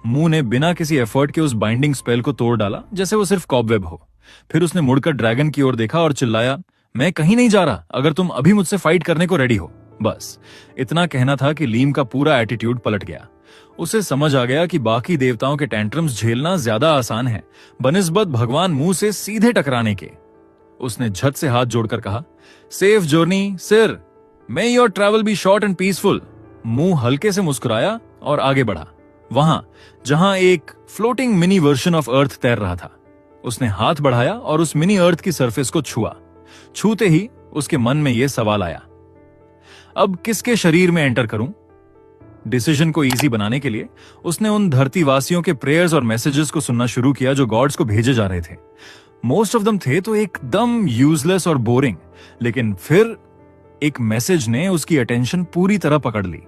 मुंह ने बिना किसी एफर्ट के उस बाइंडिंग स्पेल को तोड़ डाला जैसे वो सिर्फ कॉबवेब हो। फिर उसने मुड़कर ड्रैगन की ओर देखा और चिल्लाया, मैं कहीं नहीं जा रहा अगर तुम अभी मुझसे फाइट करने को रेडी हो। बस इतना कहना था कि लीम का पूरा एटीट्यूड पलट गया। उसे समझ आ गया कि बाकी देवताओं के टेंट्रम्स झेलना ज्यादा आसान है बनिस्बत भगवान मुंह से सीधे टकराने के। उसने झट से हाथ जोड़कर कहा, safe journey sir, may your travel be short and peaceful. मुंह हल्के से मुस्कुराया और आगे बढ़ा, वहां जहां एक floating mini version of earth तैर रहा था। उसने हाथ बढ़ाया और उस मिनी अर्थ की सरफेस को छुआ। छूते ही उसके मन में यह सवाल आया, अब किसके शरीर में एंटर करूं? डिसीजन को इजी बनाने के लिए उसने उन धरतीवासियों के प्रेयर्स और मैसेजेस को सुनना शुरू किया जो गॉड्स को भेजे जा रहे थे। मोस्ट ऑफ दम थे तो एकदम यूजलेस और बोरिंग, लेकिन फिर एक मैसेज ने उसकी अटेंशन पूरी तरह पकड़ ली।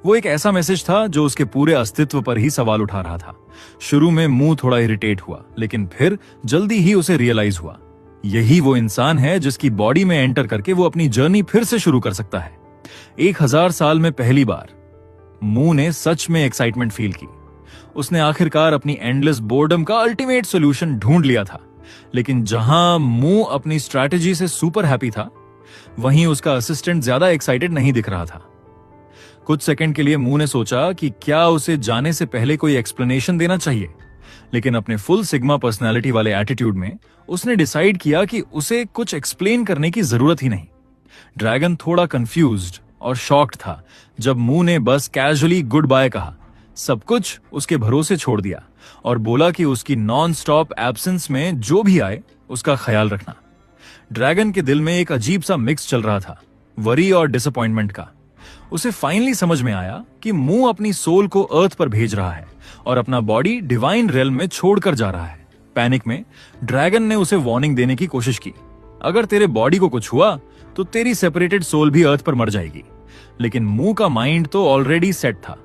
वो एक ऐसा मैसेज था जो उसके पूरे अस्तित्व पर ही सवाल उठा रहा था। शुरू में मुंह थोड़ा इरिटेट हुआ, लेकिन फिर जल्दी ही उसे रियलाइज हुआ, यही वो इंसान है जिसकी बॉडी में एंटर करके वो अपनी जर्नी फिर से शुरू कर सकता है। 1000 साल में पहली बार मुंह ने सच में एक्साइटमेंट फील की। उसने आखिरकार अपनी एंडलेस बोर्डम का अल्टीमेट सॉल्यूशन ढूंढ लिया था। लेकिन जहां मुंह अपनी स्ट्रैटेजी से सुपर हैप्पी था, वहीं उसका असिस्टेंट ज्यादा एक्साइटेड नहीं दिख रहा था। कुछ सेकंड के लिए मुंह ने सोचा कि क्या उसे जाने से पहले कोई एक्सप्लेनेशन देना चाहिए, लेकिन अपने फुल सिग्मा पर्सनालिटी वाले एटीट्यूड में उसने डिसाइड किया कि उसे कुछ एक्सप्लेन करने की जरूरत ही नहीं। ड्रैगन थोड़ा कंफ्यूज्ड और शॉक्ड था जब मुंह ने बस कैजुअली गुड बाय कहा, सब कुछ उसके भरोसे छोड़ दिया और बोला कि उसकी नॉन स्टॉप एब्सेंस में जो भी आए उसका ख्याल रखना। ड्रैगन के दिल में एक अजीब सा मिक्स चल रहा था, वरी और डिसअपॉइंटमेंट का। उसे फाइनली समझ में आया कि मुंह अपनी सोल को अर्थ पर भेज रहा है और अपना बॉडी डिवाइन रेल्म में छोड़कर जा रहा है। पैनिक में ड्रैगन ने उसे वार्निंग देने की कोशिश की, अगर तेरे बॉडी को कुछ हुआ तो तेरी सेपरेटेड सोल भी अर्थ पर मर जाएगी। लेकिन मुंह का माइंड तो ऑलरेडी सेट था।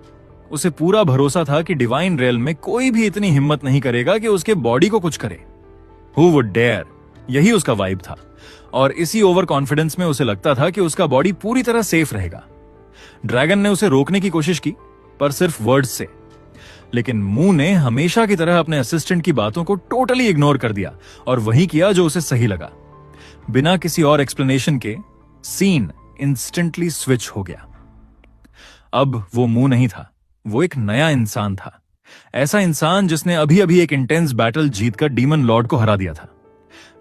उसे पूरा भरोसा था कि डिवाइन रेल्म में कोई भी इतनी हिम्मत नहीं करेगा कि उसके बॉडी को कुछ करे। हु वुड डेयर, यही उसका वाइब था। और इसी ओवर कॉन्फिडेंस में उसे लगता था कि उसका बॉडी पूरी तरह सेफ रहेगा। ड्रैगन ने उसे रोकने की कोशिश की, पर सिर्फ वर्ड्स से। लेकिन मुंह ने हमेशा की तरह अपने असिस्टेंट की बातों को टोटली इग्नोर कर दिया और वही किया जो उसे सही लगा। बिना किसी और एक्सप्लेनेशन के सीन इंस्टेंटली स्विच हो गया। अब वो मुंह नहीं था, वो एक नया इंसान था। ऐसा इंसान जिसने अभी अभी एक इंटेंस बैटल जीतकर डीमन लॉर्ड को हरा दिया था।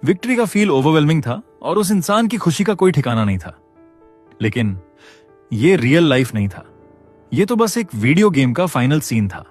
विक्ट्री का फील ओवरवेलमिंग था और उस इंसान की खुशी का कोई ठिकाना नहीं था। लेकिन ये रियल लाइफ नहीं था, ये तो बस एक वीडियो गेम का फाइनल सीन था।